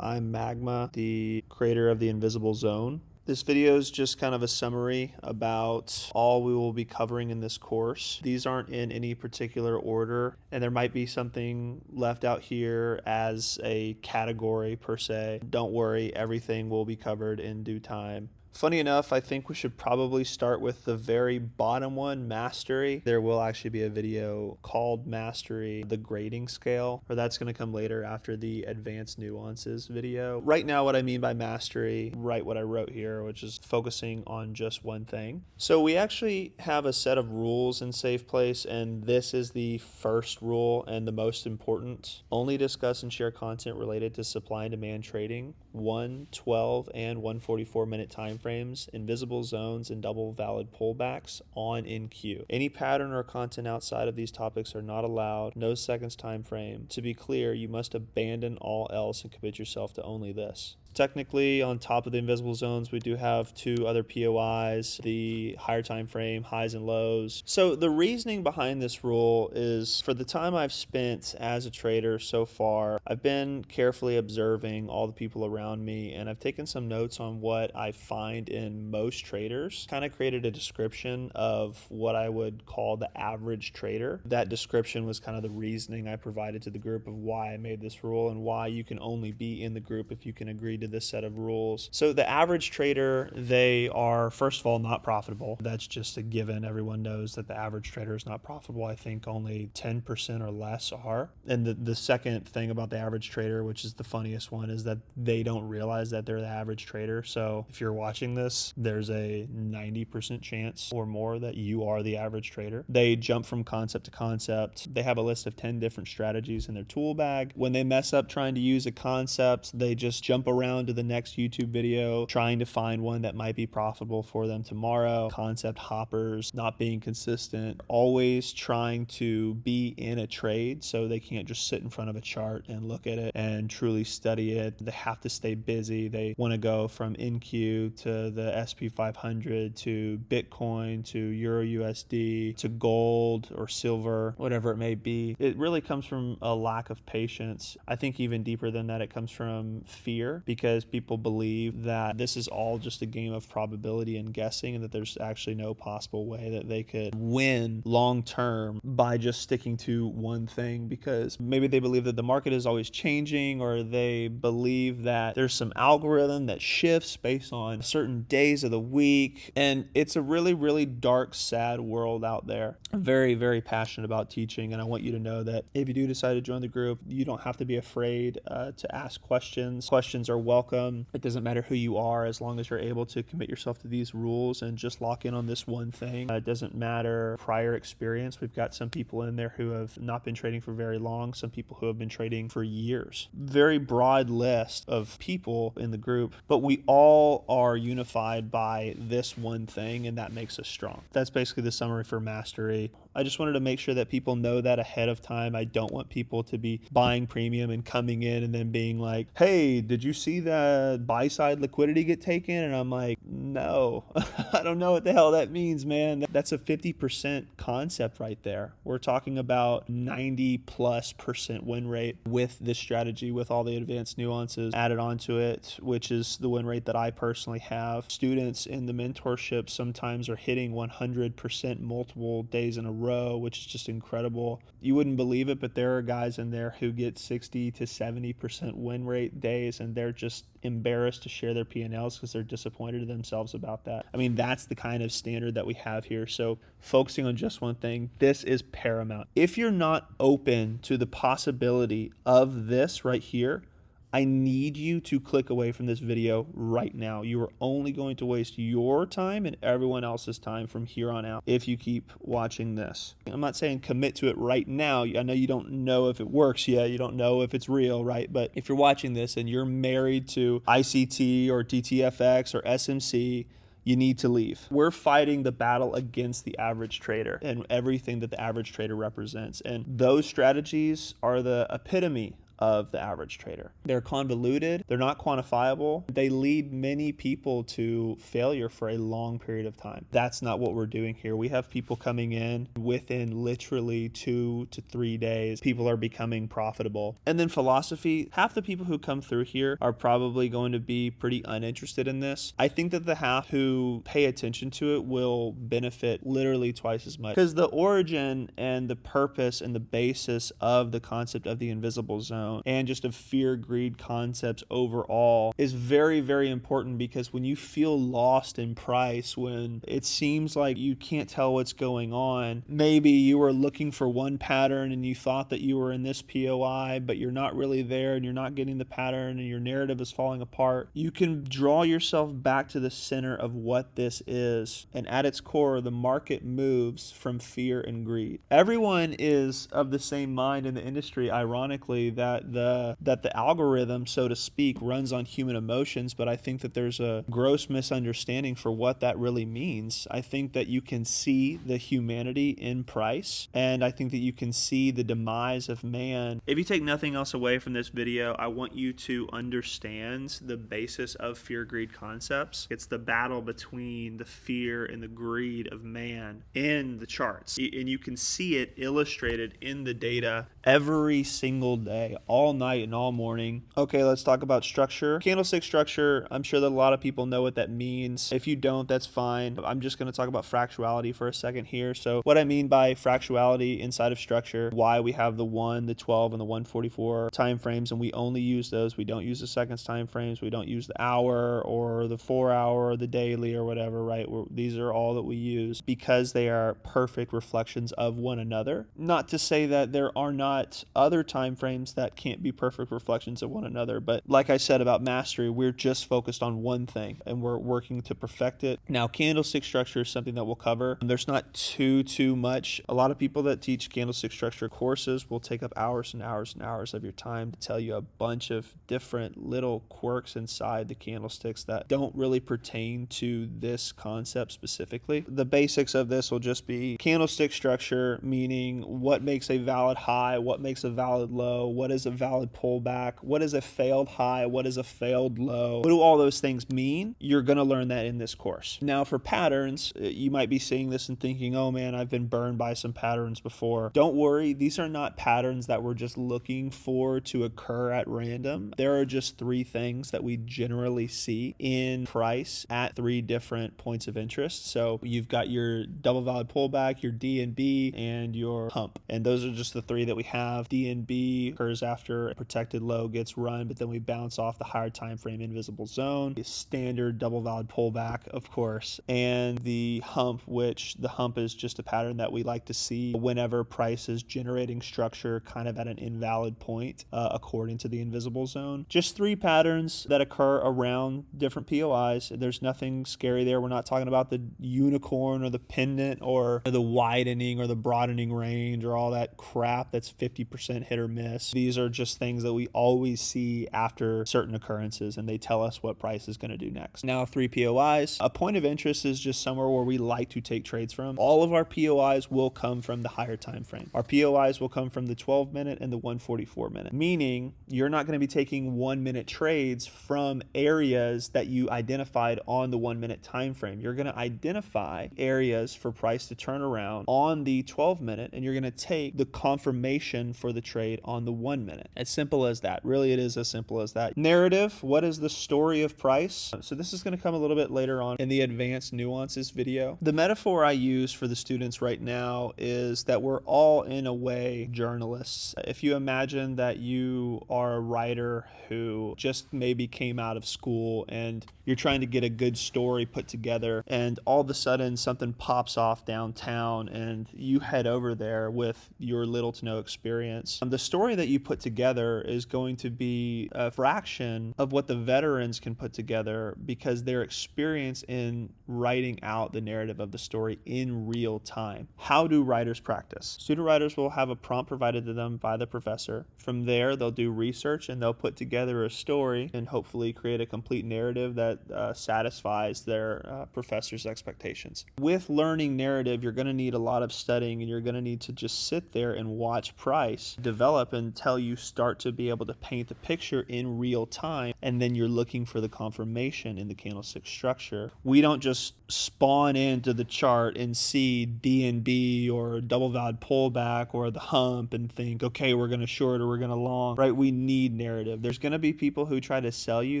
I'm Magma, the creator of the Invisible Zone. This video is just kind of a summary about all we will be covering in this course. These aren't in any particular order, and there might be something left out here as a category per se. Don't worry, everything will be covered in due time. Funny enough, I think we should probably start with the very bottom one, Mastery. There will actually be a video called Mastery, the grading scale, or that's going to come later after the Advanced Nuances video. Right now, what I mean by Mastery, write what I wrote here, which is focusing on just one thing. So we actually have a set of rules in Safe Place, and this is the first rule and the most important. Only discuss and share content related to supply and demand trading, 1, 12, and 144 minute time frames, invisible zones, and double valid pullbacks on NQ. Any pattern or content outside of these topics are not allowed. No seconds time frame. To be clear, you must abandon all else and commit yourself to only this. Technically, on top of the invisible zones, we do have two other POIs, the higher time frame, highs and lows. So the reasoning behind this rule is, for the time I've spent as a trader so far, I've been carefully observing all the people around me, and I've taken some notes on what I find in most traders. Kind of created a description of what I would call the average trader. That description was kind of the reasoning I provided to the group of why I made this rule and why you can only be in the group if you can agree to this set of rules. So the average trader, they are, first of all, not profitable. That's just a given. Everyone knows that the average trader is not profitable. I think only 10% or less are. And the second thing about the average trader, which is the funniest one, is that they don't realize that they're the average trader. So if you're watching this, there's a 90% chance or more that you are the average trader. They jump from concept to concept. They have a list of 10 different strategies in their tool bag. When they mess up trying to use a concept, they just jump around to the next YouTube video trying to find one that might be profitable for them tomorrow. Concept hoppers, not being consistent, always trying to be in a trade, so they can't just sit in front of a chart and look at it and truly study it. They have to stay busy. They want to go from NQ to the SP 500 to Bitcoin to Euro USD to gold or silver, whatever it may be. It really comes from a lack of patience. I think even deeper than that, it comes from fear, because people believe that this is all just a game of probability and guessing, and that there's actually no possible way that they could win long term by just sticking to one thing, because maybe they believe that the market is always changing, or they believe that there's some algorithm that shifts based on certain days of the week. And it's a really, really dark, sad world out there. I'm very, very passionate about teaching, and I want you to know that if you do decide to join the group, you don't have to be afraid to ask questions. Questions are welcome. It doesn't matter who you are, as long as you're able to commit yourself to these rules and just lock in on this one thing. It doesn't matter prior experience. We've got some people in there who have not been trading for very long, some people who have been trading for years. Very broad list of people in the group, but we all are unified by this one thing, and that makes us strong. That's basically the summary for Mastery. I just wanted to make sure that people know that ahead of time. I don't want people to be buying premium and coming in and then being like, hey, did you see that buy side liquidity get taken? And I'm like, no, I don't know what the hell that means, man. That's a 50% concept right there. We're talking about 90+% win rate with this strategy, with all the advanced nuances added onto it, which is the win rate that I personally have. Students in the mentorship sometimes are hitting 100% multiple days in a row, which is just incredible. You wouldn't believe it, but there are guys in there who get 60 to 70% win rate days, and they're just embarrassed to share their P&Ls because they're disappointed in themselves about that. I mean, that's the kind of standard that we have here. So focusing on just one thing, this is paramount. If you're not open to the possibility of this right here, I need you to click away from this video right now. You are only going to waste your time and everyone else's time from here on out if you keep watching this. I'm not saying commit to it right now. I know you don't know if it works yet. You don't know if it's real, right? But if you're watching this and you're married to ICT or DTFX or SMC, you need to leave. We're fighting the battle against the average trader and everything that the average trader represents. And those strategies are the epitome of the average trader. They're convoluted, they're not quantifiable, they lead many people to failure for a long period of time. That's not what we're doing here. We have people coming in within literally 2 to 3 days. People are becoming profitable. And then philosophy, half the people who come through here are probably going to be pretty uninterested in this. I think that the half who pay attention to it will benefit literally twice as much, because the origin and the purpose and the basis of the concept of the invisible zone and just of fear, greed concepts overall is very, very important, because when you feel lost in price, when it seems like you can't tell what's going on, maybe you were looking for one pattern and you thought that you were in this POI, but you're not really there and you're not getting the pattern and your narrative is falling apart, you can draw yourself back to the center of what this is. And at its core, the market moves from fear and greed. Everyone is of the same mind in the industry, ironically, that the algorithm, so to speak, runs on human emotions, but I think that there's a gross misunderstanding for what that really means. I think that you can see the humanity in price, and I think that you can see the demise of man. If you take nothing else away from this video, I want you to understand the basis of fear greed concepts. It's the battle between the fear and the greed of man in the charts, and you can see it illustrated in the data every single day, all night and all morning. Okay, let's talk about structure. Candlestick structure, I'm sure that a lot of people know what that means. If you don't, that's fine. I'm just going to talk about fractality for a second here. So what I mean by fractality inside of structure, why we have the 1, the 12, and the 144 time frames, and we only use those. We don't use the seconds time frames. We don't use the hour or the 4 hour or the daily or whatever, right? These are all that we use because they are perfect reflections of one another. Not to say that there are not other time frames that can't be perfect reflections of one another, but like I said about mastery, we're just focused on one thing and we're working to perfect it. Now, candlestick structure is something that we'll cover. There's not too much. A lot of people that teach candlestick structure courses will take up hours and hours and hours of your time to tell you a bunch of different little quirks inside the candlesticks that don't really pertain to this concept specifically. The basics of this will just be candlestick structure, meaning what makes a valid high, what makes a valid low, what is a valid pullback, what is a failed high, what is a failed low, what do all those things mean? You're going to learn that in this course. Now for patterns, you might be seeing this and thinking, oh man, I've been burned by some patterns before. Don't worry, these are not patterns that we're just looking for to occur at random. There are just 3 things that we generally see in price at 3 different points of interest. So you've got your double valid pullback, your DNB, and your hump. And those are just the 3 that we have. DNB occurs after a protected low gets run, but then we bounce off the higher time frame invisible zone. The standard double valid pullback, of course, and the hump, which the hump is just a pattern that we like to see whenever price is generating structure kind of at an invalid point according to the invisible zone. Just 3 patterns that occur around different POIs. There's nothing scary there. We're not talking about the unicorn or the pendant or the widening or the broadening range or all that crap that's 50% hit or miss. These are just things that we always see after certain occurrences, and they tell us what price is going to do next. Now, 3 POIs. A point of interest is just somewhere where we like to take trades from. All of our POIs will come from the higher time frame. Our POIs will come from the 12-minute and the 144-minute, meaning you're not going to be taking 1-minute trades from areas that you identified on the 1-minute time frame. You're going to identify areas for price to turn around on the 12-minute, and you're going to take the confirmation for the trade on the 1-minute. As simple as that. Really, it is as simple as that. Narrative, what is the story of price? So this is going to come a little bit later on in the advanced nuances video. The metaphor I use for the students right now is that we're all, in a way, journalists. If you imagine that you are a writer who just maybe came out of school and you're trying to get a good story put together, and all of a sudden something pops off downtown and you head over there with your little to no experience. The story that you put together is going to be a fraction of what the veterans can put together because their experience in writing out the narrative of the story in real time. How do writers practice? Student writers will have a prompt provided to them by the professor. From there, they'll do research and they'll put together a story and hopefully create a complete narrative that satisfies their professor's expectations. With learning narrative, you're going to need a lot of studying, and you're going to need to just sit there and watch price develop until you start to be able to paint the picture in real time, and then you're looking for the confirmation in the candlestick structure. We don't just spawn into the chart and see DNB or double valid pullback or the hump and think, okay, we're going to short or we're going to long, right? We need narrative. There's going to be people who try to sell you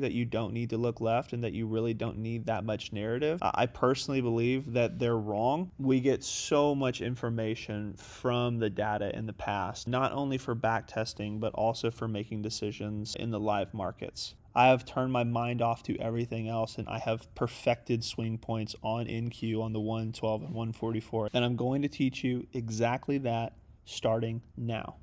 that you don't need to look left and that you really don't need that much narrative. I personally believe that they're wrong. We get so much information from the data in the past, not only for back testing, but also for making decisions in the live markets. I have turned my mind off to everything else, and I have perfected swing points on NQ on the 112 and 144. And I'm going to teach you exactly that starting now.